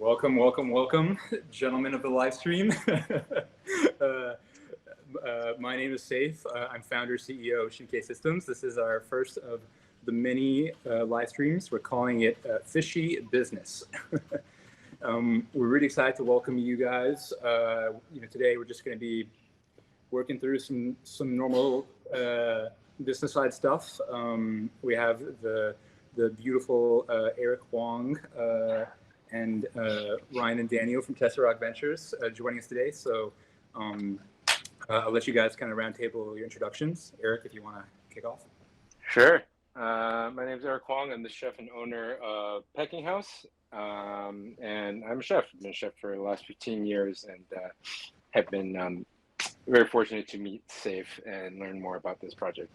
Welcome, welcome, welcome, gentlemen of the live stream. My name is Saif. I'm founder, CEO of Shinkei Systems. This is our first of the many live streams. We're calling it Fishy Business. We're really excited to welcome you guys. Today we're just going to be working through some normal business side stuff. We have the beautiful Eric Huang and Ryan and Daniel from Tesseract Ventures joining us today. So I'll let you guys kind of roundtable your introductions. Eric, if you want to kick off. Sure. My name is Eric Huang. I'm the chef and owner of Pecking House. And I'm a chef. I've been a chef for the last 15 years and have been very fortunate to meet Saif and learn more about this project.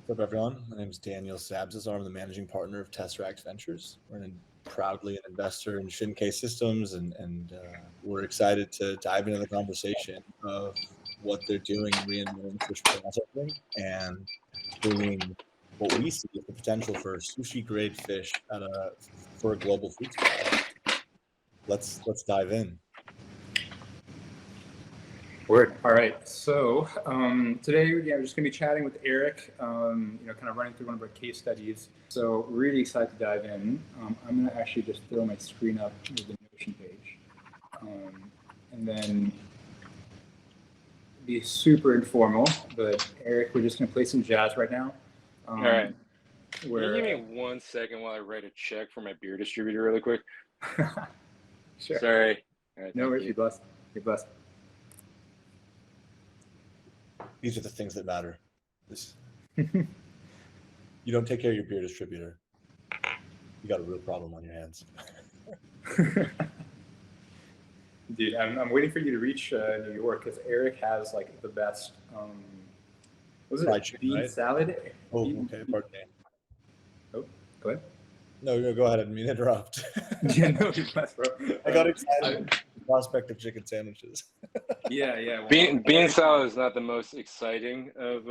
What's up, everyone? My name is Daniel Sabzazar. I'm the managing partner of Tesseract Ventures. We're proudly an investor in Shinkei Systems, and we're excited to dive into the conversation of what they're doing in reinventing fish processing and bringing what we see as the potential for sushi-grade fish for a global food supply. Let's dive in. Word. All right. So today, we're just going to be chatting with Eric, kind of running through one of our case studies. So really excited to dive in. I'm going to actually just throw my screen up with the Notion page. And then be super informal. But Eric, we're just going to play some jazz right now. All right. Can you give me 1 second while I write a check for my beer distributor really quick? Sure. Sorry. All right, no worries. You're blessed. You're blessed. These are the things that matter. You don't take care of your beer distributor, you got a real problem on your hands. Dude, I'm waiting for you to reach New York because Eric has like the best. Was it chicken, bean right? salad? Oh, okay. Pardon me. Oh, go ahead. No, go ahead. I didn't mean to interrupt. Yeah, no, you're blessed, bro. I got excited at the prospect of chicken sandwiches. Yeah. Well, bean salad is not the most exciting of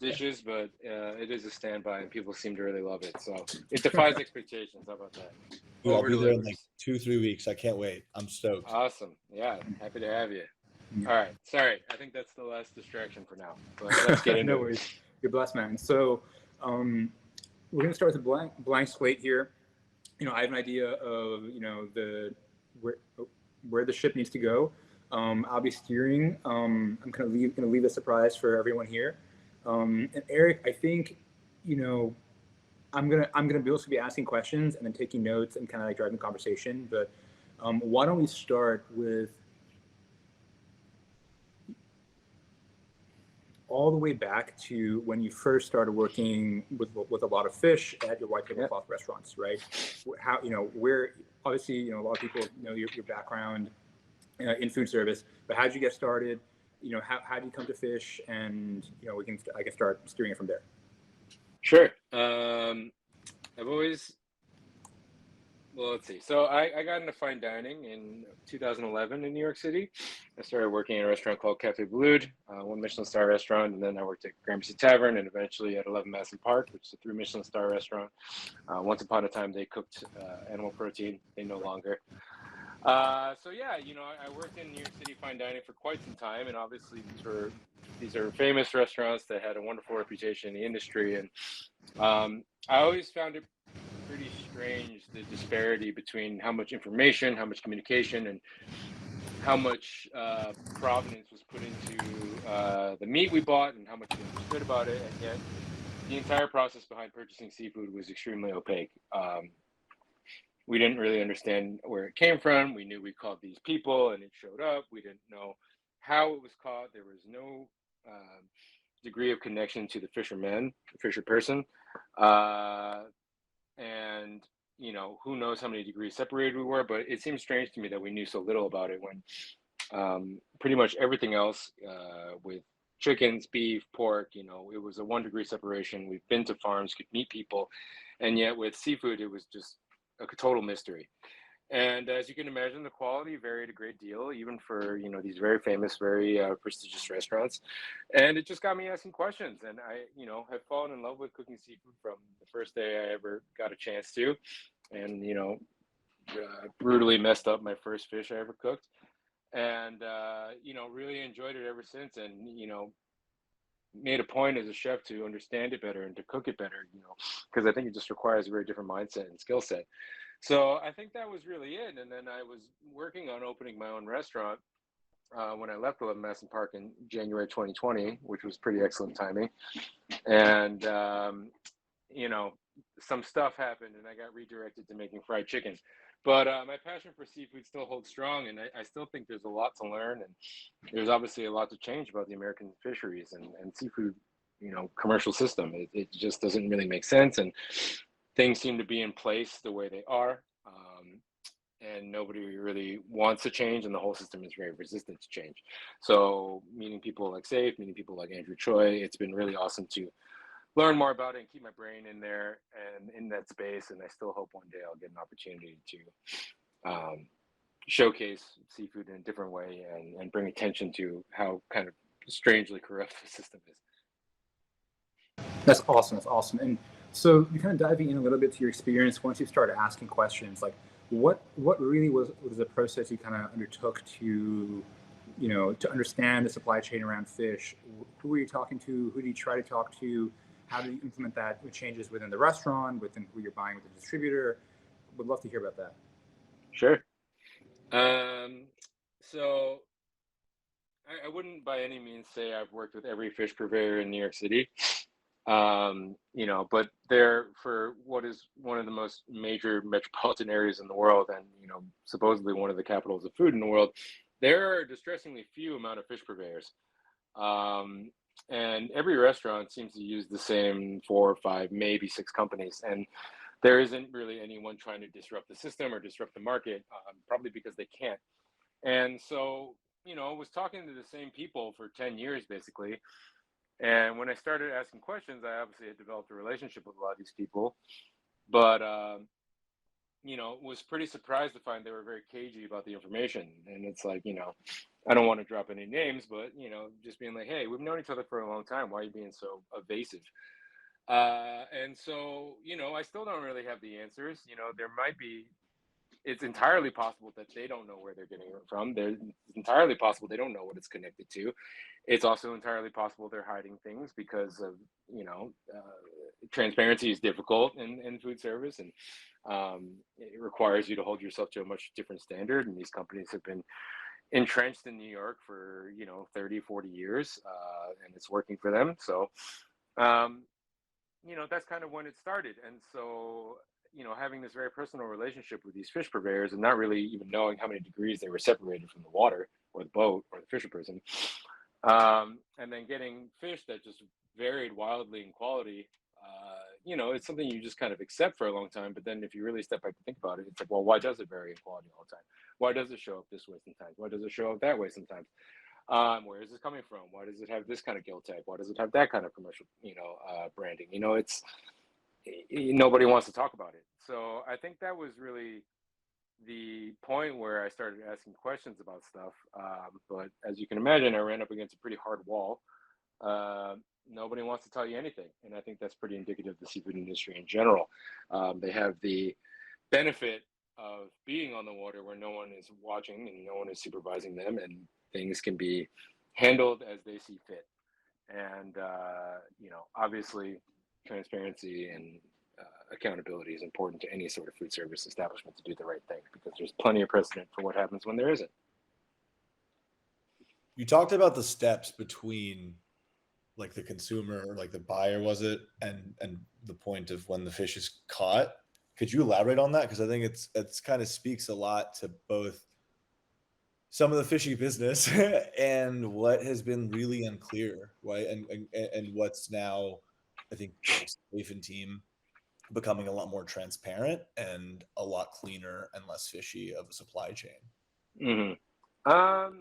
dishes, but it is a standby, and people seem to really love it. So it defies expectations. How about that? Dude, I'll be there in like 2-3 weeks. I can't wait. I'm stoked. Awesome. Yeah, happy to have you. All right. Sorry, I think that's the last distraction for now. But let's get into no worries. You're blessed, man. So we're gonna start with a blank slate here. I have an idea of where the ship needs to go. I'll be steering. I'm kind of gonna leave a surprise for everyone here. And Eric, I think, I'm gonna also be asking questions and then taking notes and kind of like driving the conversation. But why don't we start with all the way back to when you first started working with a lot of fish at your white tablecloth restaurants, right? How, where, obviously, a lot of people know your background in food service, but how did you get started? How do you come to fish? And, I can start steering it from there. Sure. I've always, well, let's see. So I got into fine dining in 2011 in New York City. I started working at a restaurant called Cafe Blud, one Michelin star restaurant, and then I worked at Gramercy Tavern and eventually at 11 Madison Park, which is a 3 Michelin star restaurant. Once upon a time, they cooked animal protein. They no longer. So yeah, I worked in New York City fine dining for quite some time, and obviously these are famous restaurants that had a wonderful reputation in the industry, and I always found it pretty strange, the disparity between how much information, how much communication, and how much provenance was put into the meat we bought and how much we understood about it, and yet the entire process behind purchasing seafood was extremely opaque. We didn't really understand where it came from. We knew we caught these people and it showed up. We didn't know how it was caught. There was no degree of connection to the fisher person. And, who knows how many degrees separated we were, but it seems strange to me that we knew so little about it when pretty much everything else with chickens, beef, pork, it was a 1 degree separation. We've been to farms, could meet people. And yet with seafood, it was just a total mystery. And as you can imagine, the quality varied a great deal, even for these very famous, very prestigious restaurants. And it just got me asking questions. And I, have fallen in love with cooking seafood from the first day I ever got a chance to. And brutally messed up my first fish I ever cooked, and really enjoyed it ever since. And made a point as a chef to understand it better and to cook it better. Because I think it just requires a very different mindset and skill set. So I think that was really it. And then I was working on opening my own restaurant when I left 11 Madison Park in January 2020, which was pretty excellent timing. And, some stuff happened and I got redirected to making fried chicken. But my passion for seafood still holds strong. And I still think there's a lot to learn. And there's obviously a lot to change about the American fisheries and seafood, commercial system. It just doesn't really make sense. And things seem to be in place the way they are, and nobody really wants to change, and the whole system is very resistant to change. So meeting people like Safe, meeting people like Andrew Choi, it's been really awesome to learn more about it and keep my brain in there and in that space. And I still hope one day I'll get an opportunity to showcase seafood in a different way and bring attention to how kind of strangely corrupt the system is. That's awesome. That's awesome. And so you're kind of diving in a little bit to your experience once you started asking questions, like what really was the process you kind of undertook to, to understand the supply chain around fish? Who were you talking to? Who did you try to talk to? How did you implement that with changes within the restaurant, within who you're buying with the distributor? Would love to hear about that. Sure. So I wouldn't by any means say I've worked with every fish purveyor in New York City. But there, for what is one of the most major metropolitan areas in the world, and supposedly one of the capitals of food in the world, there are a distressingly few amount of fish purveyors, and every restaurant seems to use the same 4 or 5, maybe 6 companies, and there isn't really anyone trying to disrupt the system or disrupt the market, probably because they can't. And so, was talking to the same people for 10 years basically. And when I started asking questions, I obviously had developed a relationship with a lot of these people, but was pretty surprised to find they were very cagey about the information. And it's like, I don't want to drop any names, but just being like, hey, we've known each other for a long time. Why are you being so evasive? And so, I still don't really have the answers. There might be. It's entirely possible that they don't know where they're getting it from. It's entirely possible they don't know what it's connected to. It's also entirely possible they're hiding things because of, transparency is difficult in food service, and it requires you to hold yourself to a much different standard. And these companies have been entrenched in New York for, 30, 40 years, and it's working for them. So, that's kind of when it started. And so, having this very personal relationship with these fish purveyors and not really even knowing how many degrees they were separated from the water or the boat or the fisher person, and then getting fish that just varied wildly in quality, it's something you just kind of accept for a long time. But then if you really step back and think about it, it's like, well, why does it vary in quality all the time? Why does it show up this way sometimes? Why does it show up that way sometimes? Where is this coming from? Why does it have this kind of gill tag? Why does it have that kind of commercial, branding? It's nobody wants to talk about it. So I think that was really the point where I started asking questions about stuff. But as you can imagine, I ran up against a pretty hard wall. Nobody wants to tell you anything. And I think that's pretty indicative of the seafood industry in general. They have the benefit of being on the water where no one is watching and no one is supervising them, and things can be handled as they see fit. And, obviously transparency and accountability is important to any sort of food service establishment to do the right thing, because there's plenty of precedent for what happens when there isn't. You talked about the steps between like the consumer or like the buyer, was it, and the point of when the fish is caught. Could you elaborate on that? Because I think it's kind of speaks a lot to both some of the fishy business and what has been really unclear, right? And what's now, I think, Safe and team becoming a lot more transparent and a lot cleaner and less fishy of a supply chain. Mm-hmm.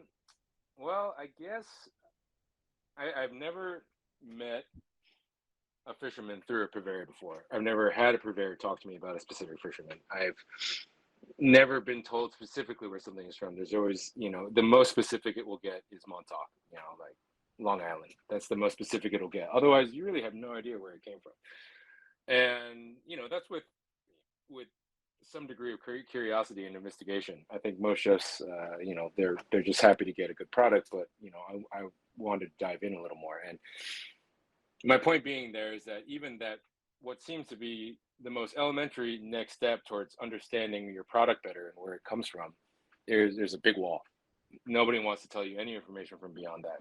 Well, I guess I've never met a fisherman through a purveyor before. I've never had a purveyor talk to me about a specific fisherman. I've never been told specifically where something is from. There's always, the most specific it will get is Montauk, like Long Island. That's the most specific it'll get. Otherwise, you really have no idea where it came from. And that's with some degree of curiosity and investigation. I think most chefs, they're just happy to get a good product, but I wanted to dive in a little more. And my point being there is that even that what seems to be the most elementary next step towards understanding your product better and where it comes from, there's a big wall. Nobody wants to tell you any information from beyond that.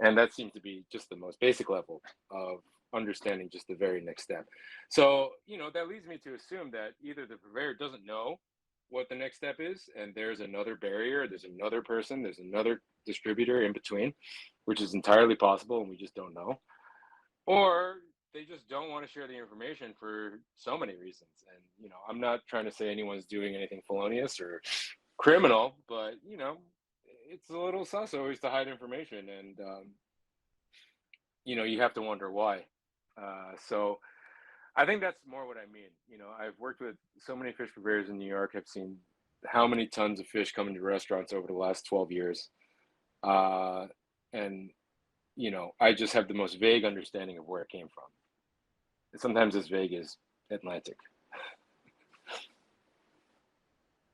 And that seems to be just the most basic level of understanding just the very next step. So, that leads me to assume that either the purveyor doesn't know what the next step is, and there's another barrier, there's another person, there's another distributor in between, which is entirely possible and we just don't know. Or they just don't want to share the information for so many reasons. And, I'm not trying to say anyone's doing anything felonious or criminal, but, it's a little sus always to hide information. And, you have to wonder why. So I think that's more what I mean. I've worked with so many fish purveyors in New York. I've seen how many tons of fish come into restaurants over the last 12 years. And, I just have the most vague understanding of where it came from. Sometimes as vague as Atlantic.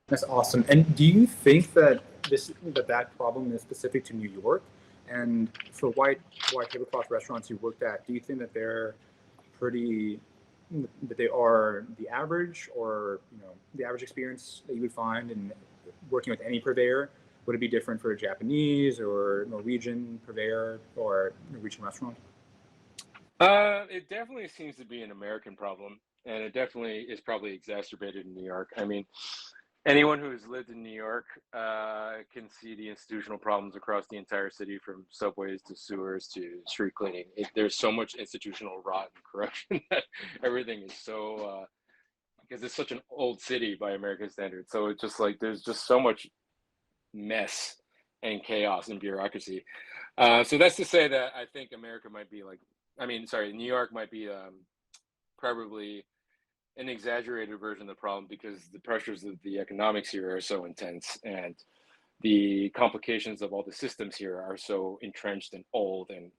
That's awesome. And do you think that that problem is specific to New York? And for white tablecloth restaurants you worked at, do you think that they're that they are the average, or the average experience that you would find in working with any purveyor? Would it be different for a Japanese or Norwegian purveyor or Norwegian restaurant? It definitely seems to be an American problem, and it definitely is probably exacerbated in New York. I mean, anyone who's lived in New York can see the institutional problems across the entire city, from subways to sewers to street cleaning. There's so much institutional rot and corruption that everything is so, because it's such an old city by American standards. So it's just like there's just so much mess and chaos and bureaucracy. So that's to say that I think New York might be probably an exaggerated version of the problem, because the pressures of the economics here are so intense, and the complications of all the systems here are so entrenched and old and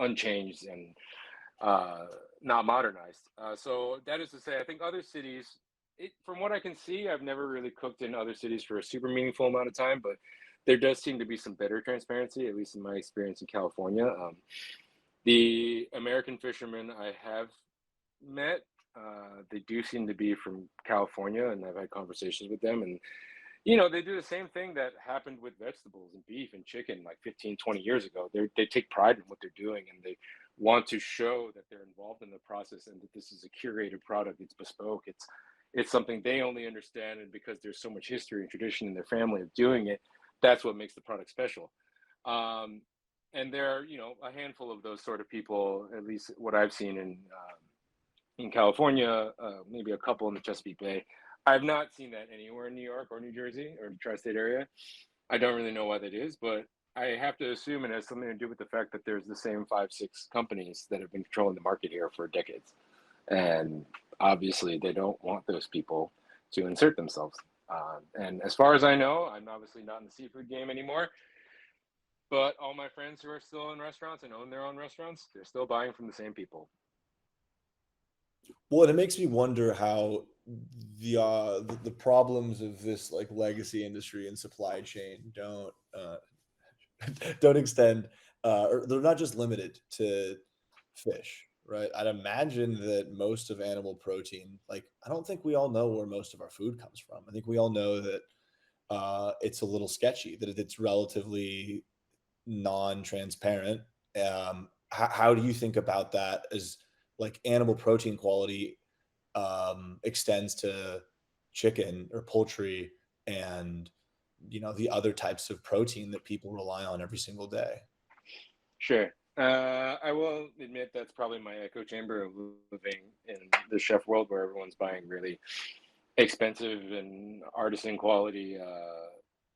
unchanged and not modernized. So that is to say, I think other cities, from what I can see, I've never really cooked in other cities for a super meaningful amount of time, but there does seem to be some better transparency, at least in my experience in California. The American fishermen I have met, they do seem to be from California, and I've had conversations with them, and they do the same thing that happened with vegetables and beef and chicken like 15, 20 years ago. They take pride in what they're doing, and they want to show that they're involved in the process and that this is a curated product. It's bespoke. It's something they only understand, and because there's so much history and tradition in their family of doing it, that's what makes the product special. And there are, a handful of those sort of people, at least what I've seen in California, maybe a couple in the Chesapeake Bay. I've not seen that anywhere in New York or New Jersey or the tri-state area. I don't really know why that is, but I have to assume it has something to do with the fact that there's the same 5-6 companies that have been controlling the market here for decades. And obviously they don't want those people to insert themselves. And as far as I know, I'm obviously not in the seafood game anymore, but all my friends who are still in restaurants and own their own restaurants, they're still buying from the same people. Well, and it makes me wonder how the problems of this like legacy industry and supply chain don't extend, or they're not just limited to fish, right? I'd imagine that most of animal protein, like I don't think we all know where most of our food comes from. I think we all know that it's a little sketchy, that it's relatively non-transparent. How do you think about that as like animal protein quality extends to chicken or poultry and the other types of protein that people rely on every single day? Sure. I will admit that's probably my echo chamber of living in the chef world, where everyone's buying really expensive and artisan quality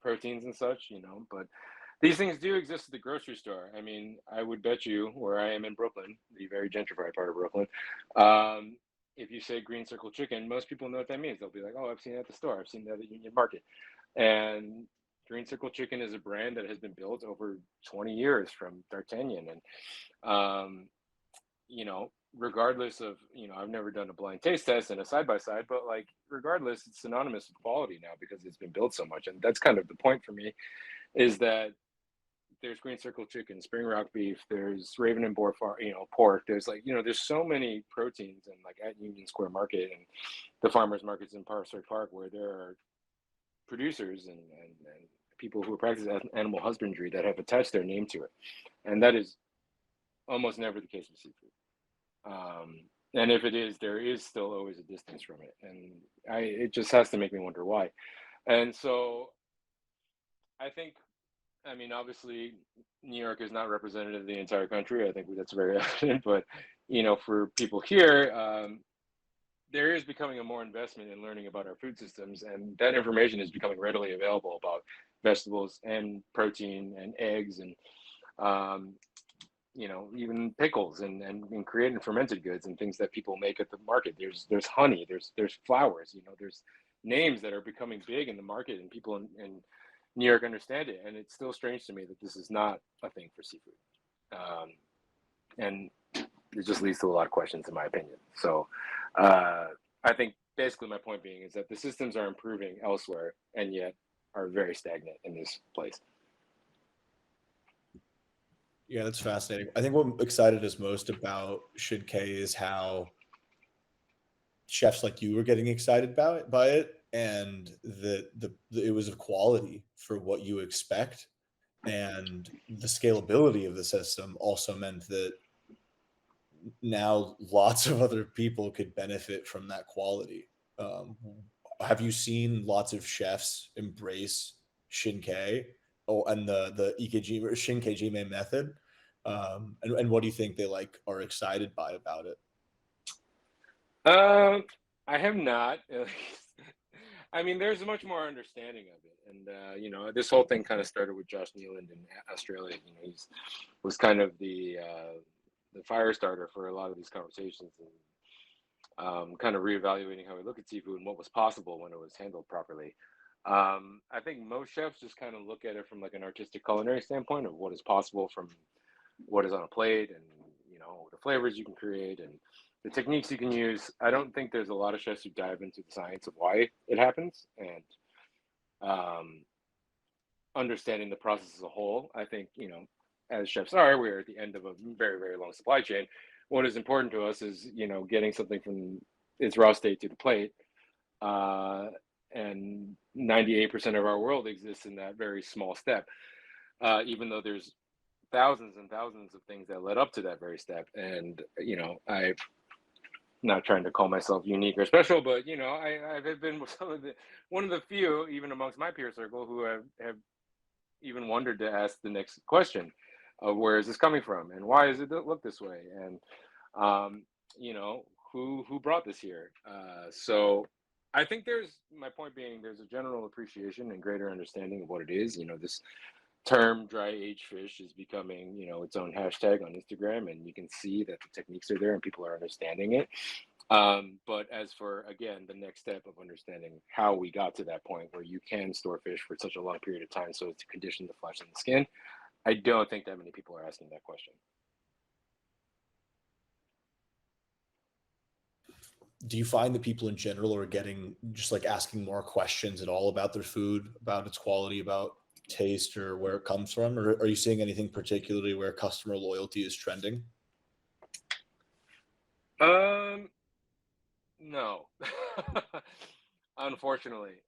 proteins and such, but these things do exist at the grocery store. I mean, I would bet you, where I am in Brooklyn, the very gentrified part of Brooklyn, if you say green circle chicken, most people know what that means. They'll be like, oh, I've seen it at the store. I've seen that at the Union Market. And Green Circle Chicken is a brand that has been built over 20 years from D'Artagnan. And, you know, regardless of, you know, I've never done a blind taste test and a side by side, but like, regardless, it's synonymous with quality now because it's been built so much. And that's kind of the point for me, is that there's Green Circle Chicken, Spring Rock beef, there's Raven and Boar Farm, you know, pork. There's like, you know, there's so many proteins, and like at Union Square Market and the farmers markets in Parsec Park, where there are producers and people who practice animal husbandry that have attached their name to it. And that is almost never the case with seafood. And if it is, there is still always a distance from it. And it just has to make me wonder why. And so I think, I mean, obviously, New York is not representative of the entire country. I think that's very evident. But, you know, for people here, there is becoming a more investment in learning about our food systems, and that information is becoming readily available about vegetables and protein and eggs and, you know, even pickles and creating fermented goods and things that people make at the market. There's honey, there's flowers, you know, there's names that are becoming big in the market, and people in New York understand it. And it's still strange to me that this is not a thing for seafood. And it just leads to a lot of questions, in my opinion. So I think basically my point being is that the systems are improving elsewhere and yet are very stagnant in this place. Yeah, that's fascinating. I think what excited us most about Shinkei is how chefs like you were getting excited by it, and it was of quality for what you expect, and the scalability of the system also meant that now lots of other people could benefit from that quality. Have you seen lots of chefs embrace Shinkei and the EKG or Shinkei Jime method? And what do you think they like are excited by about it? I have not. I mean, there's much more understanding of it, and you know, this whole thing kind of started with Josh Nealand in Australia. You know, he's was kind of the fire starter for a lot of these conversations, and kind of reevaluating how we look at seafood and what was possible when it was handled properly. I think most chefs just kind of look at it from like an artistic culinary standpoint of what is possible from what is on a plate, and you know, the flavors you can create and the techniques you can use. I don't think there's a lot of chefs who dive into the science of why it happens and understanding the process as a whole. I think, you know, as chefs are, we're at the end of a very, very long supply chain. What is important to us is, you know, getting something from its raw state to the plate. And 98% of our world exists in that very small step, even though there's thousands and thousands of things that led up to that very step. And, you know, I'm not trying to call myself unique or special, but, you know, I've been one of the few, even amongst my peer circle, who have even wondered to ask the next question of where is this coming from and why does it look this way? And, you know, who brought this here? So I think my point being, there's a general appreciation and greater understanding of what it is. You know, this term dry aged fish is becoming, you know, its own hashtag on Instagram, and you can see that the techniques are there and people are understanding it. But as for, again, the next step of understanding how we got to that point where you can store fish for such a long period of time so as to condition the flesh and the skin, I don't think that many people are asking that question. Do you find that people in general are getting just like asking more questions at all about their food, about its quality, about taste, or where it comes from? Or are you seeing anything particularly where customer loyalty is trending? No, unfortunately.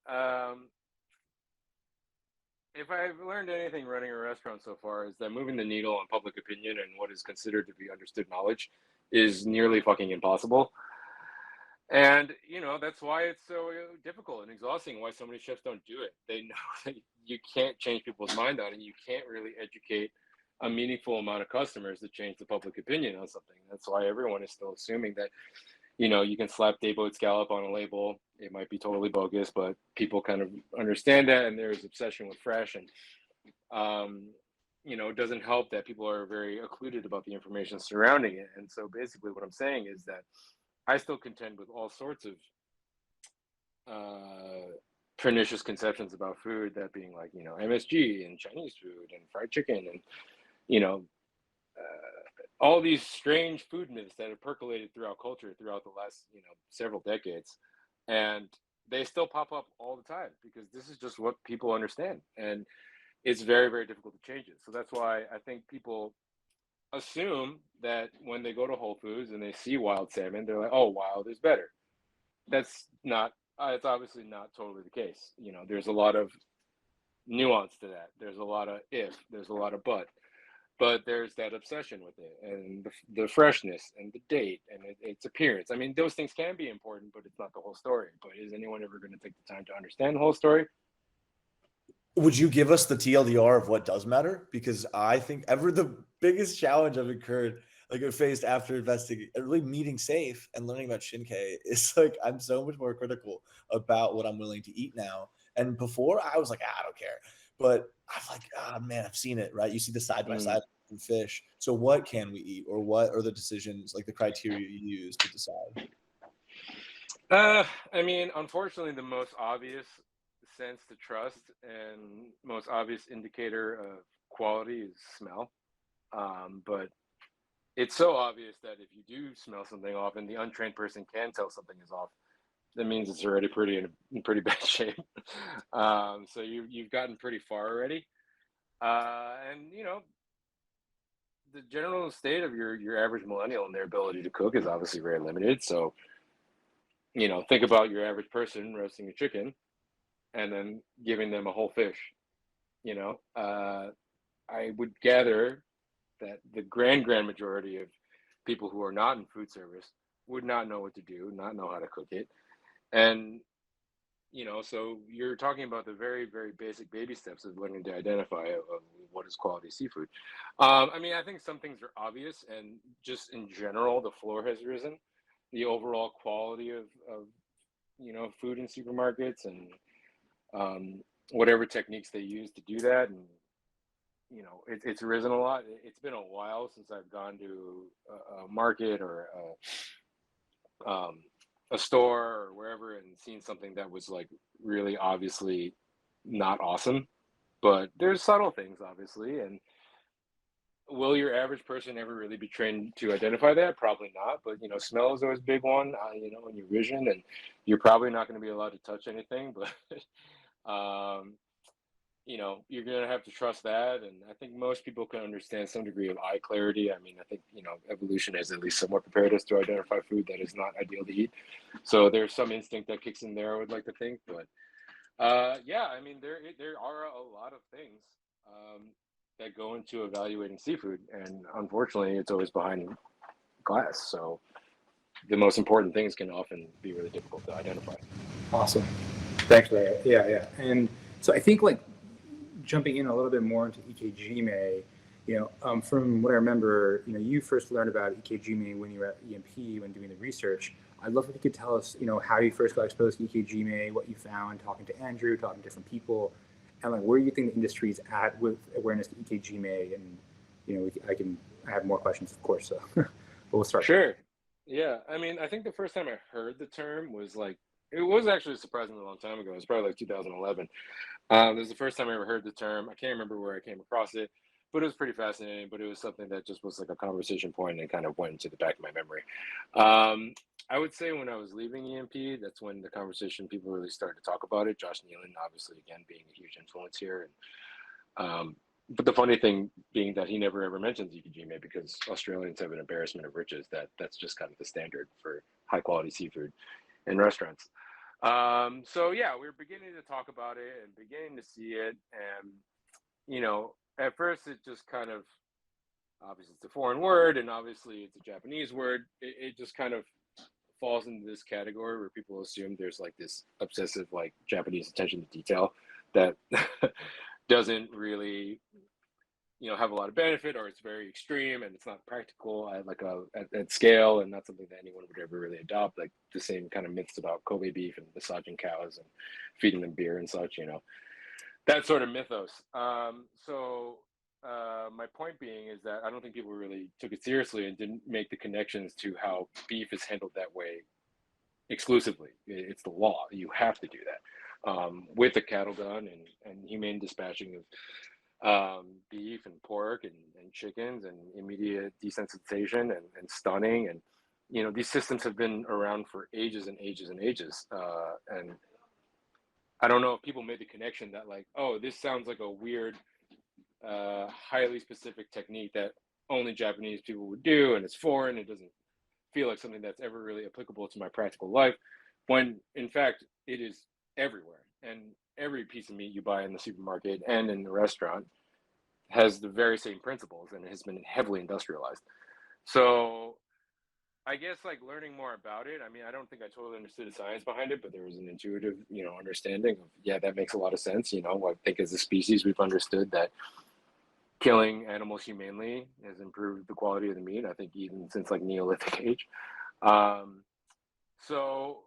If I've learned anything running a restaurant so far, is that moving the needle on public opinion and what is considered to be understood knowledge is nearly fucking impossible. And, you know, that's why it's so difficult and exhausting, why so many chefs don't do it. They know that you can't change people's mind on it. You can't really educate a meaningful amount of customers to change the public opinion on something. That's why everyone is still assuming that, you know, you can slap day-boat scallop on a label. It might be totally bogus, but people kind of understand that, and there's obsession with fresh. And, you know, it doesn't help that people are very occluded about the information surrounding it. And so basically what I'm saying is that I still contend with all sorts of pernicious conceptions about food, that being like, MSG and Chinese food and fried chicken and, you know, all these strange food myths that have percolated throughout culture throughout the last, several decades. And they still pop up all the time because this is just what people understand. And it's very, very difficult to change it. So that's why I think people assume that when they go to Whole Foods and they see wild salmon, they're like, oh, wild is better. That's not, it's obviously not totally the case. There's a lot of nuance to that. There's a lot of there's a lot of but there's that obsession with it and the freshness and the date and its appearance. I mean, those things can be important, but it's not the whole story. But is anyone ever going to take the time to understand the whole story? Would you give us the TLDR of what does matter? Because I think ever the biggest challenge I've incurred, like I faced after investing, really meeting Safe and learning about Shinkei, is like I'm so much more critical about what I'm willing to eat now. And before I was like, I don't care. But I'm like, oh man, I've seen it, right? You see the side by side fish. So what can we eat, or what are the decisions, like the criteria you use to decide? I mean, unfortunately, the most obvious sense to trust and most obvious indicator of quality is smell. But it's so obvious that if you do smell something off and the untrained person can tell something is off, that means it's already in pretty bad shape. So you've gotten pretty far already. And the general state of your average millennial and their ability to cook is obviously very limited. So, think about your average person roasting a chicken and then giving them a whole fish. I would gather that the grand majority of people who are not in food service would not know what to do, not know how to cook it. And so you're talking about the very, very basic baby steps of learning to identify what is quality seafood. I mean, I think some things are obvious, and just in general, the floor has risen. The overall quality of food in supermarkets and whatever techniques they use to do that, and it's risen a lot. It's been a while since I've gone to a market or a store or wherever and seen something that was like really obviously not awesome. But there's subtle things, obviously, and will your average person ever really be trained to identify that? Probably not. But smell is always a big one. In your vision, and you're probably not going to be allowed to touch anything. But you're going to have to trust that. And I think most people can understand some degree of eye clarity. I mean, I think, evolution has at least somewhat prepared us to identify food that is not ideal to eat. So there's some instinct that kicks in there, I would like to think. But yeah, I mean, there are a lot of things that go into evaluating seafood. And unfortunately, it's always behind glass. So the most important things can often be really difficult to identify. Awesome. Thanks for that. Yeah. And so I think like jumping in a little bit more into ikejime, from what I remember, you first learned about ikejime when you were at EMP when doing the research. I'd love if you could tell us, how you first got exposed to ikejime, what you found talking to Andrew, talking to different people, and like where you think the industry's at with awareness to ikejime. And I have more questions, of course. So, but we'll start. Sure. Yeah. I mean, I think the first time I heard the term was like, it was actually a surprisingly long time ago. It was probably like 2011. It was the first time I ever heard the term. I can't remember where I came across it, but it was pretty fascinating. But it was something that just was like a conversation point and kind of went into the back of my memory. I would say when I was leaving EMP, that's when the conversation, people really started to talk about it. Josh Nealon, obviously, again, being a huge influence here. And but the funny thing being that he never ever mentions ikejime because Australians have an embarrassment of riches that's just kind of the standard for high quality seafood in restaurants. So yeah, we were beginning to talk about it and beginning to see it. And, at first it just kind of, obviously it's a foreign word and obviously it's a Japanese word. It just kind of falls into this category where people assume there's like this obsessive, like Japanese attention to detail that doesn't really, have a lot of benefit, or it's very extreme and it's not practical at scale, and not something that anyone would ever really adopt. Like the same kind of myths about Kobe beef and massaging cows and feeding them beer and such, that sort of mythos. So my point being is that I don't think people really took it seriously and didn't make the connections to how beef is handled that way exclusively. It's the law. You have to do that with a cattle gun and humane dispatching of beef and pork and chickens and immediate desensitization and stunning. And, you know, these systems have been around for ages and ages and ages. And I don't know if people made the connection that like, oh, this sounds like a weird, highly specific technique that only Japanese people would do, and it's foreign. It doesn't feel like something that's ever really applicable to my practical life, when in fact it is everywhere. And every piece of meat you buy in the supermarket and in the restaurant has the very same principles and has been heavily industrialized. So I guess like learning more about it. I mean, I don't think I totally understood the science behind it, but there was an intuitive, you know, understanding of, yeah, that makes a lot of sense. You know, I think as a species, we've understood that killing animals humanely has improved the quality of the meat. I think even since like Neolithic age. So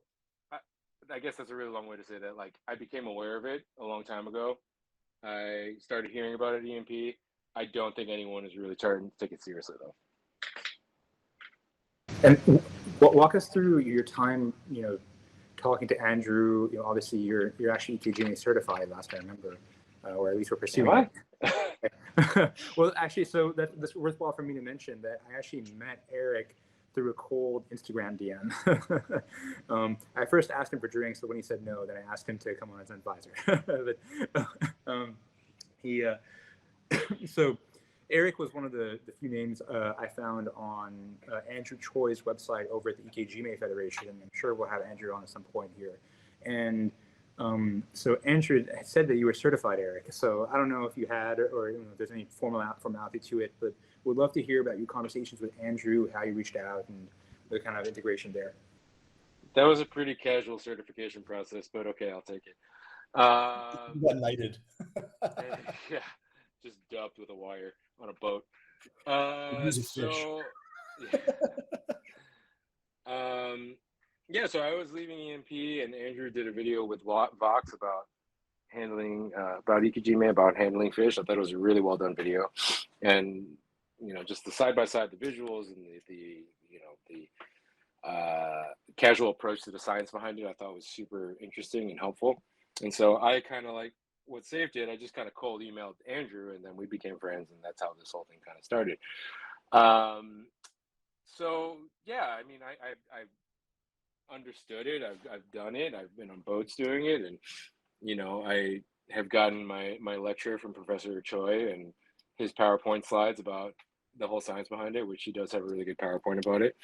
I guess that's a really long way to say that. Like I became aware of it a long time ago. I started hearing about it at EMP. I don't think anyone is really starting to take it seriously though. And walk us through your time, you know, talking to Andrew. You know, obviously you're actually EKGMA certified, last I remember, or at least we're pursuing it. Well, actually, so that's worthwhile for me to mention that I actually met Eric through a cold Instagram DM. I first asked him for drinks, so when he said no, then I asked him to come on as an advisor. But so Eric was one of the few names I found on Andrew Choi's website over at the EKGMA Federation, and I'm sure we'll have Andrew on at some point here. And so Andrew said that you were certified, Eric. So I don't know if you had, or you know, if there's any formality to it, but would love to hear about your conversations with Andrew, how you reached out, and the kind of integration there. That was a pretty casual certification process, but okay, I'll take it. You got knighted. Yeah, just dubbed with a wire on a boat. Yeah, so I was leaving EMP, and Andrew did a video with Vox about handling, about EKGMA, about handling fish. I thought it was a really well done video, and you know, just the side by side, the visuals and the you know the casual approach to the science behind it, I thought was super interesting and helpful. And so I kind of like what Safe did. I just kind of cold emailed Andrew, and then we became friends, and that's how this whole thing kind of started. So yeah, I mean, I've understood it. I've done it. I've been on boats doing it, and you know, I have gotten my lecture from Professor Choi and his PowerPoint slides about the whole science behind it, which he does have a really good PowerPoint about it.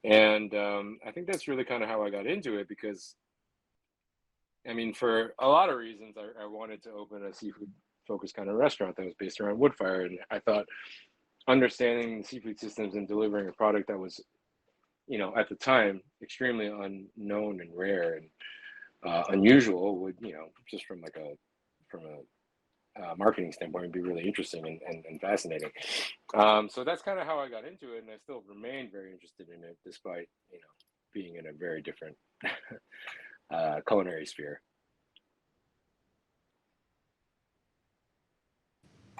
And I think that's really kind of how I got into it, because I mean, for a lot of reasons, I wanted to open a seafood focused kind of restaurant that was based around wood fire, and I thought understanding the seafood systems and delivering a product that was, you know, at the time extremely unknown and rare and unusual would, you know, just from a marketing standpoint, would be really interesting and fascinating. So that's kind of how I got into it, and I still remain very interested in it, despite, you know, being in a very different culinary sphere.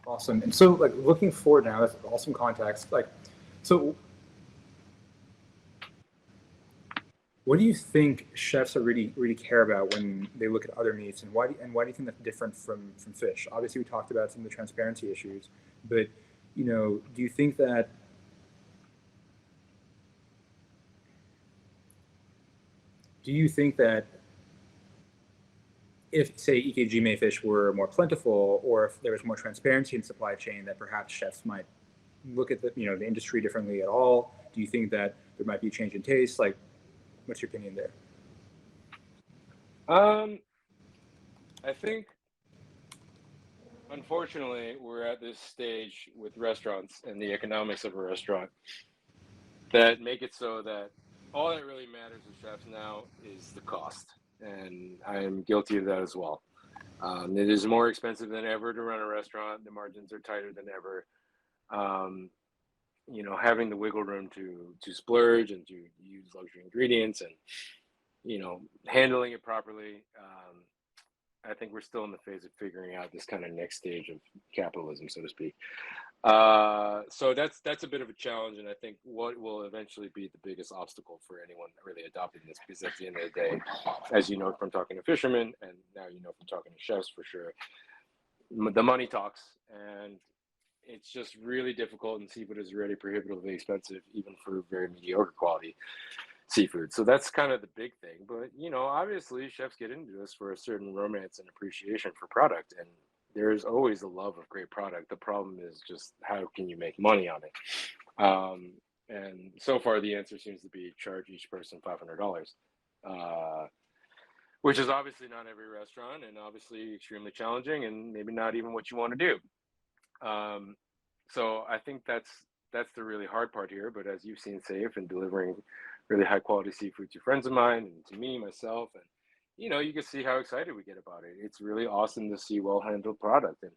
Awesome. And so, like, looking forward now, that's awesome context. Like, so what do you think chefs are really care about when they look at other meats, and why do you think that's different from fish? Obviously, we talked about some of the transparency issues, but you know, do you think that if, say, EKGMA fish were more plentiful, or if there was more transparency in supply chain, that perhaps chefs might look at the industry differently at all? Do you think that there might be a change in taste? Like, what's your opinion there? I think, unfortunately, we're at this stage with restaurants and the economics of a restaurant that make it so that all that really matters to chefs now is the cost. And I am guilty of that as well. It is more expensive than ever to run a restaurant. The margins are tighter than ever. You know, having the wiggle room to splurge and to use luxury ingredients and, you know, handling it properly I think we're still in the phase of figuring out this kind of next stage of capitalism, so to speak. So that's a bit of a challenge, and I think what will eventually be the biggest obstacle for anyone really adopting this, because at the end of the day, as you know from talking to fishermen, and now you know from talking to chefs for sure, the money talks, and it's just really difficult, and seafood is really prohibitively expensive, even for very mediocre quality seafood. So that's kind of the big thing. But obviously chefs get into this for a certain romance and appreciation for product, and there's always a love of great product. The problem is just how can you make money on it? And so far the answer seems to be charge each person $500, which is obviously not every restaurant, and obviously extremely challenging, and maybe not even what you want to do. So I think that's the really hard part here. But as you've seen, Safe, and delivering really high quality seafood to friends of mine and to me, myself, and you can see how excited we get about it. It's really awesome to see well handled product and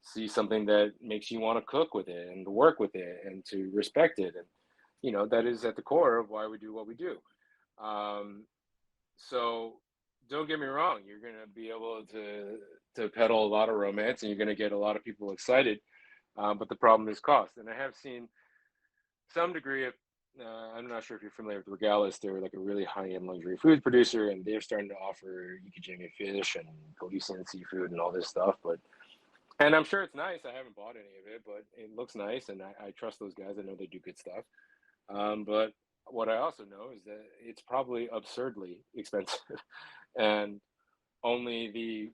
see something that makes you want to cook with it and to work with it and to respect it. And that is at the core of why we do what we do. So don't get me wrong, you're going to be able to peddle a lot of romance, and you're going to get a lot of people excited. But the problem is cost. And I have seen some degree of, I'm not sure if you're familiar with Regalis. They're like a really high-end luxury food producer, and they're starting to offer Ikejime fish and Korean seafood and all this stuff. And I'm sure it's nice. I haven't bought any of it, but it looks nice, and I trust those guys. I know they do good stuff. But what I also know is that it's probably absurdly expensive, and only the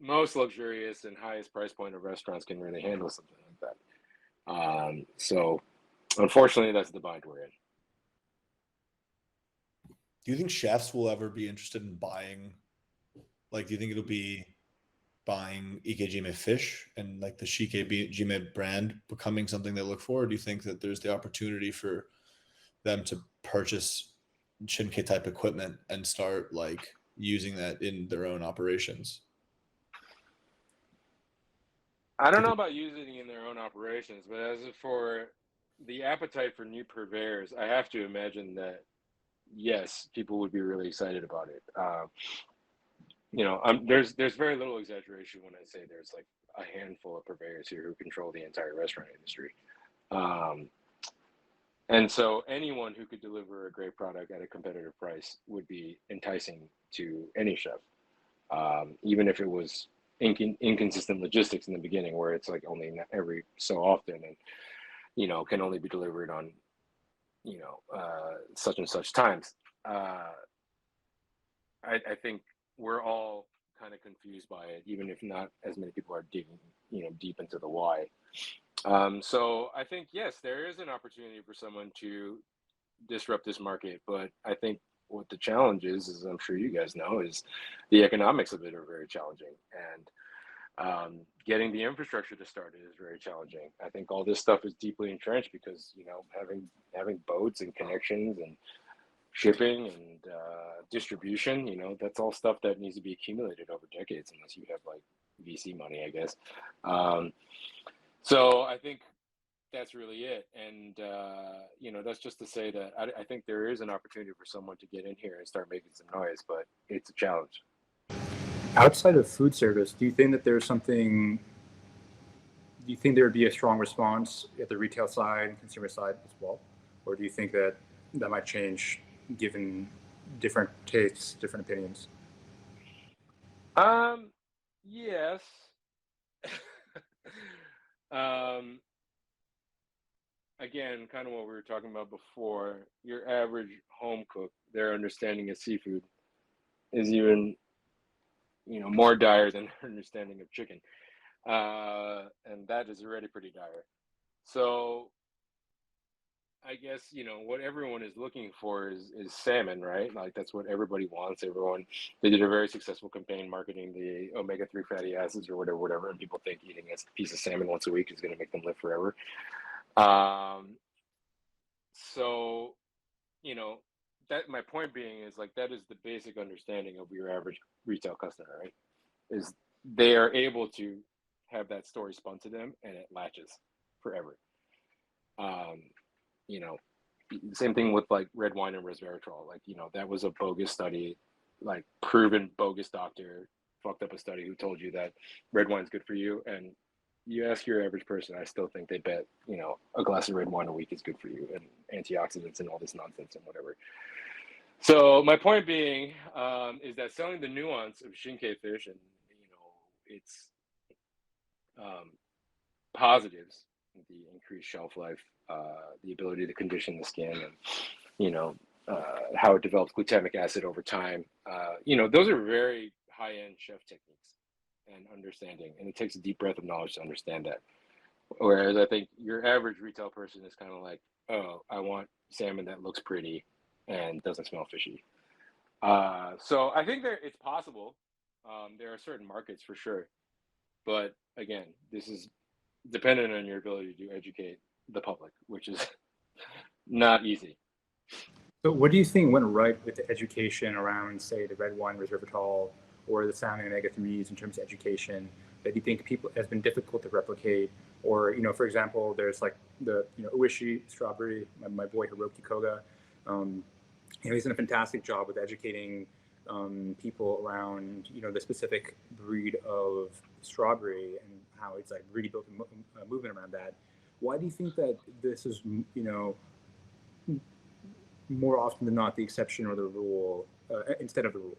most luxurious and highest price point of restaurants can really handle something like that. So unfortunately, that's the bind we're in. Do you think chefs will ever be interested in buying, do you think it'll be buying Ikejime fish and like the Shinkei brand becoming something they look for? Or do you think that there's the opportunity for them to purchase Shinkei type equipment and start using that in their own operations? I don't know about using it in their own operations, but as for the appetite for new purveyors, I have to imagine that, yes, people would be really excited about it. There's very little exaggeration when I say there's like a handful of purveyors here who control the entire restaurant industry. And so anyone who could deliver a great product at a competitive price would be enticing to any chef, even if it was inconsistent logistics in the beginning, where it's like only every so often, and can only be delivered on such and such times. I think we're all kind of confused by it, even if not as many people are digging deep into the why. So I think, yes, there is an opportunity for someone to disrupt this market, but I think what the challenge is, as I'm sure you guys know, is the economics of it are very challenging, and getting the infrastructure to start it is very challenging. I think all this stuff is deeply entrenched because having boats and connections and shipping and distribution, that's all stuff that needs to be accumulated over decades, unless you have like VC money, I guess. So I think that's really it. And, that's just to say that I think there is an opportunity for someone to get in here and start making some noise, but it's a challenge. Outside of food service, do you think that there's something, do you think there would be a strong response at the retail side and consumer side as well? Or do you think that might change given different tastes, different opinions? Yes. Again, kind of what we were talking about before, your average home cook, their understanding of seafood is even, more dire than their understanding of chicken. And that is already pretty dire. So I guess, what everyone is looking for is salmon, right? Like that's what everybody wants. They did a very successful campaign marketing the omega-3 fatty acids or whatever. And people think eating a piece of salmon once a week is going to make them live forever. So, that my point being is like, that is the basic understanding of your average retail customer, right? Is they are able to have that story spun to them and it latches forever. Same thing with like red wine and resveratrol. Like, that was a bogus study like proven bogus doctor fucked up a study who told you that red wine's good for you, and you ask your average person, I still think they bet, you know, a glass of red wine a week is good for you, and antioxidants and all this nonsense and whatever. So my point being is that selling the nuance of Shinkei fish and, you know, its positives, the increased shelf life, the ability to condition the skin, and, you know, how it develops glutamic acid over time. You know, those are very high-end chef techniques and understanding, and it takes a deep breath of knowledge to understand that. Whereas I think your average retail person is kind of like, oh, I want salmon that looks pretty and doesn't smell fishy. So I think it's possible. There are certain markets for sure, but again, this is dependent on your ability to educate the public, which is not easy. So what do you think went right with the education around, say, the red wine resveratrol or the salmon omega-3s in terms of education that you think people has been difficult to replicate? Or, you know, for example, there's like the, you know, Uishi strawberry, my boy Hiroki Koga. You know, he's done a fantastic job with educating people around, you know, the specific breed of strawberry and how it's like really built a movement around that. Why do you think that this is, you know, more often than not the exception or the rule instead of the rule?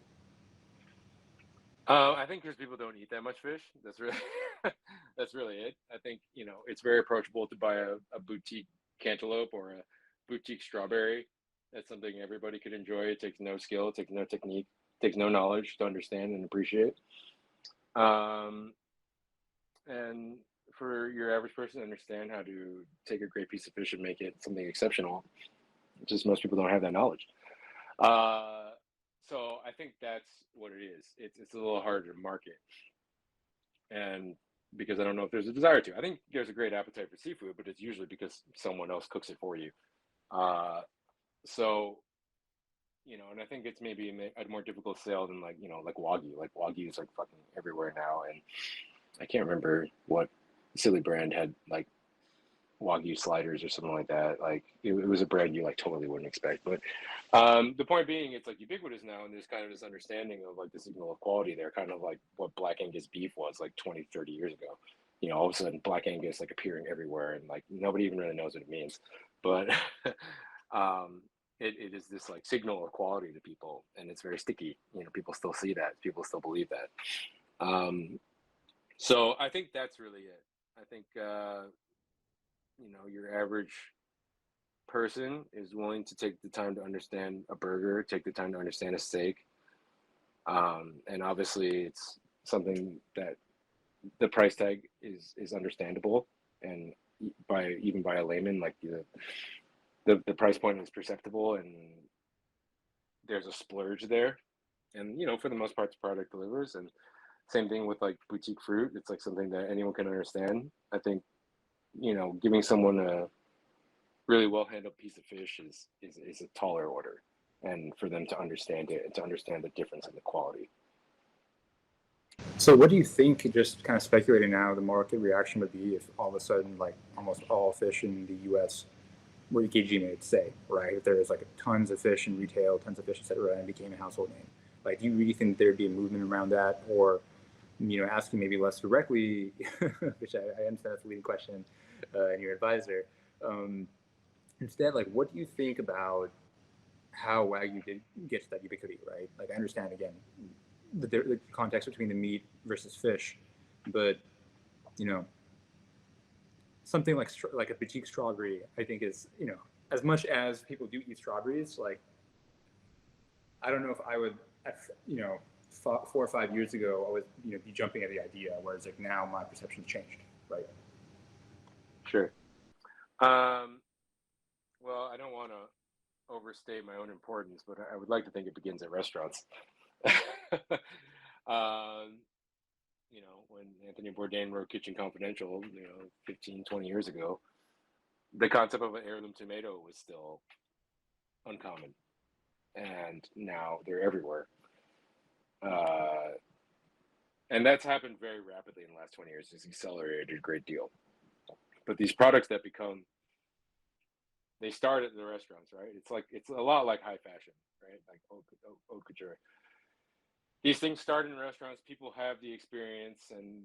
I think because people don't eat that much fish. That's really that's really it. I think, you know, it's very approachable to buy a boutique cantaloupe or a boutique strawberry. That's something everybody could enjoy. It takes no skill, it takes no technique, it takes no knowledge to understand and appreciate. And for your average person to understand how to take a great piece of fish and make it something exceptional, just most people don't have that knowledge. So I think that's what it is. It's a little harder to market, and because I don't know if there's a desire to. I think there's a great appetite for seafood, but it's usually because someone else cooks it for you. So, you know, and I think it's maybe a more difficult sale than, like, you know, like Wagyu. Like Wagyu is like fucking everywhere now, and I can't remember what silly brand had like Wagyu sliders or something like that. Like it was a brand you like totally wouldn't expect. But the point being, it's like ubiquitous now, and there's kind of this understanding of like the signal of quality there, kind of like what Black Angus beef was like 20, 30 years ago. You know, all of a sudden Black Angus like appearing everywhere, and like nobody even really knows what it means. But it is this like signal of quality to people, and it's very sticky. You know, people still see that, people still believe that. So I think that's really it. I think you know, your average person is willing to take the time to understand a burger, take the time to understand a steak, and obviously it's something that the price tag is understandable, and even by a layman, like the price point is perceptible, and there's a splurge there, and you know, for the most part, the product delivers. And same thing with like boutique fruit. It's like something that anyone can understand. I think, you know, giving someone a really well-handled piece of fish is a taller order, and for them to understand it and to understand the difference in the quality. So what do you think, just kind of speculating now, the market reaction would be if all of a sudden, like almost all fish in the U.S. were EKG made, say, right? If there was like tons of fish in retail, tons of fish, et cetera, and became a household name. Like, do you really think there'd be a movement around that? Or, you know, asking maybe less directly, which I understand that's a leading question, and your advisor. Instead, like, what do you think about how Wagyu did get to that ubiquity, right? Like, I understand, again, the context between the meat versus fish, but, you know, something like a boutique strawberry, I think is, you know, as much as people do eat strawberries, like, I don't know if I would, you know, 4 or 5 years ago, I would, you know, be jumping at the idea, whereas like now my perception's changed, right? Sure. Well, I don't want to overstate my own importance, but I would like to think it begins at restaurants. You know, when Anthony Bourdain wrote Kitchen Confidential, you know, 15, 20 years ago, the concept of an heirloom tomato was still uncommon, and now they're everywhere. And that's happened very rapidly in the last 20 years. It's accelerated a great deal. But these products that they start at the restaurants, right? It's a lot like high fashion, right? Like haute couture. these things start in restaurants. People have the experience, and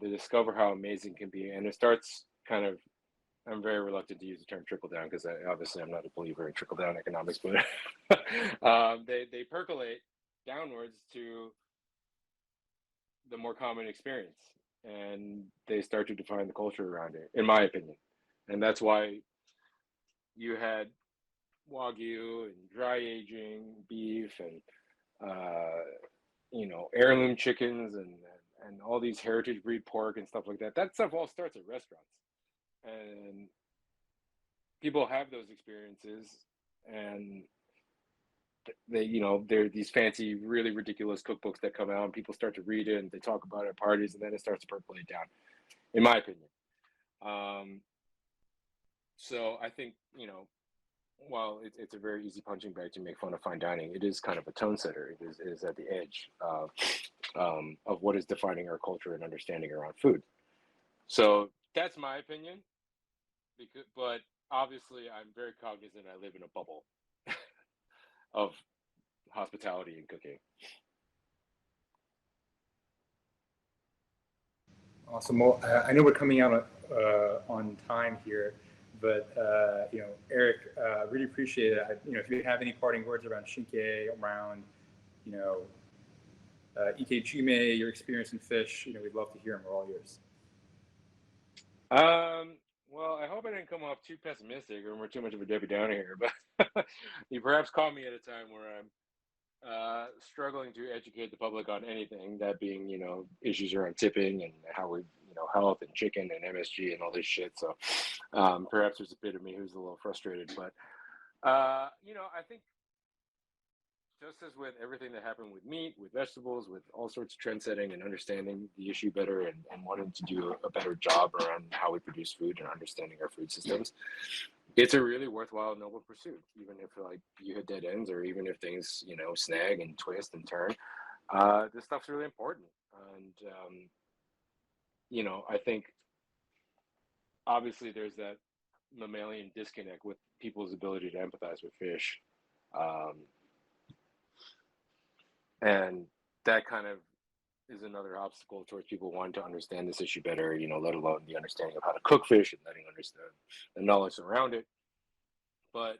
they discover how amazing it can be, and it starts kind of. I'm very reluctant to use the term trickle down because obviously I'm not a believer in trickle down economics, but they percolate downwards to the more common experience, and they start to define the culture around it, in my opinion. And that's why you had Wagyu and dry aging beef and heirloom chickens and all these heritage breed pork and stuff like that. That stuff all starts at restaurants, and people have those experiences, and there are these fancy, really ridiculous cookbooks that come out, and people start to read it and they talk about it at parties, and then it starts to percolate down, in my opinion. So I think, while it's a very easy punching bag to make fun of fine dining, it is kind of a tone setter. It is at the edge of what is defining our culture and understanding around food. So that's my opinion. But obviously, I'm very cognizant I live in a bubble of hospitality and cooking. Awesome. Well, I know we're coming out on time here, but Eric, really appreciate it. If you have any parting words around Shinkei, around Ike your experience in fish, we'd love to hear them. We're all yours. Well, I hope I didn't come off too pessimistic or we're too much of a Debbie Downer here, but you perhaps caught me at a time where I'm struggling to educate the public on anything, that being, issues around tipping and how we, health and chicken and MSG and all this shit. So perhaps there's a bit of me who's a little frustrated, but, I think just as with everything that happened with meat, with vegetables, with all sorts of trend setting and understanding the issue better and wanting to do a better job around how we produce food and understanding our food systems, it's a really worthwhile, noble pursuit, even if you hit dead ends or even if things, snag and twist and turn. This stuff's really important. And, I think obviously there's that mammalian disconnect with people's ability to empathize with fish. And that kind of is another obstacle towards people wanting to understand this issue better, let alone the understanding of how to cook fish and letting understand the knowledge around it. But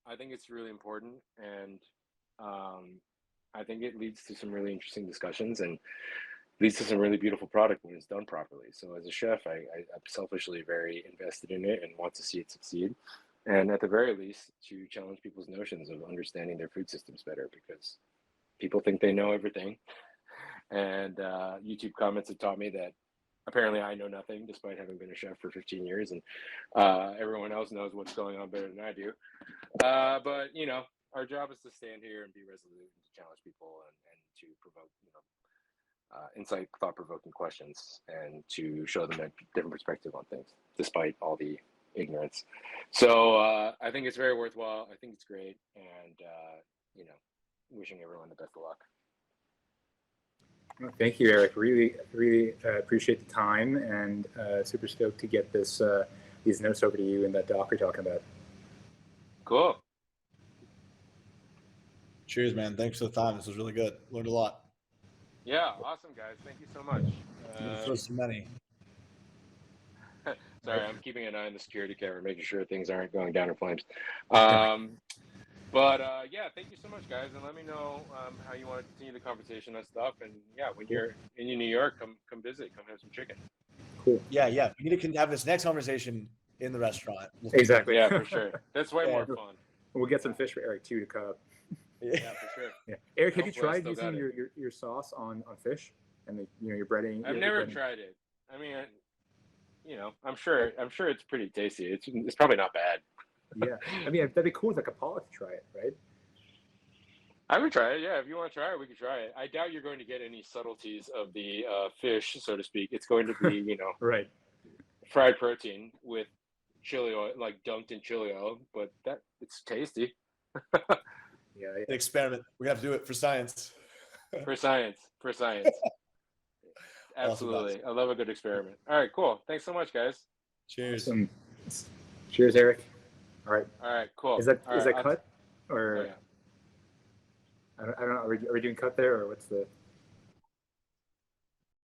I think it's really important, and I think it leads to some really interesting discussions and leads to some really beautiful product when it's done properly. So as a chef, I'm selfishly very invested in it and want to see it succeed. And at the very least, to challenge people's notions of understanding their food systems better, because people think they know everything. And YouTube comments have taught me that apparently I know nothing, despite having been a chef for 15 years, and everyone else knows what's going on better than I do. But our job is to stand here and be resolute and to challenge people and to provoke, insight, thought-provoking questions, and to show them a different perspective on things, despite all the ignorance. So I think it's very worthwhile. I think it's great, and wishing everyone the best of luck. Well, thank you, Eric. Really, really appreciate the time, and super stoked to get these notes over to you and that doc you're talking about. Cool. Cheers, man. Thanks for the time. This was really good. Learned a lot. Yeah, awesome, guys. Thank you so much. First of many. Sorry, I'm keeping an eye on the security camera, making sure things aren't going down in flames. But yeah, thank you so much, guys, and let me know how you want to continue the conversation and stuff. And yeah, when you're in New York, come visit, come have some chicken. Cool. Yeah. We need to have this next conversation in the restaurant. Exactly. Yeah, for sure. That's way more fun. We'll get some fish for Eric too to cut up. Yeah, for sure. Yeah. Eric, have you tried using your sauce on fish and your breading? I've never tried it. I mean, I'm sure it's pretty tasty. It's probably not bad. Yeah, I mean, that'd be cool as like a Pollock to try it, right? I would try it. Yeah, if you want to try it, we could try it. I doubt you're going to get any subtleties of the fish, so to speak. It's going to be, right, fried protein with chili oil, like dunked in chili oil, but it's tasty. Yeah. An experiment. We have to do it for science. For science. Absolutely. Awesome, I love a good experiment. All right, cool. Thanks so much, guys. Cheers. Awesome. Cheers, Eric. All right, cool. Is that cut or? Oh, yeah. I don't know. Are we doing cut there, or what's the?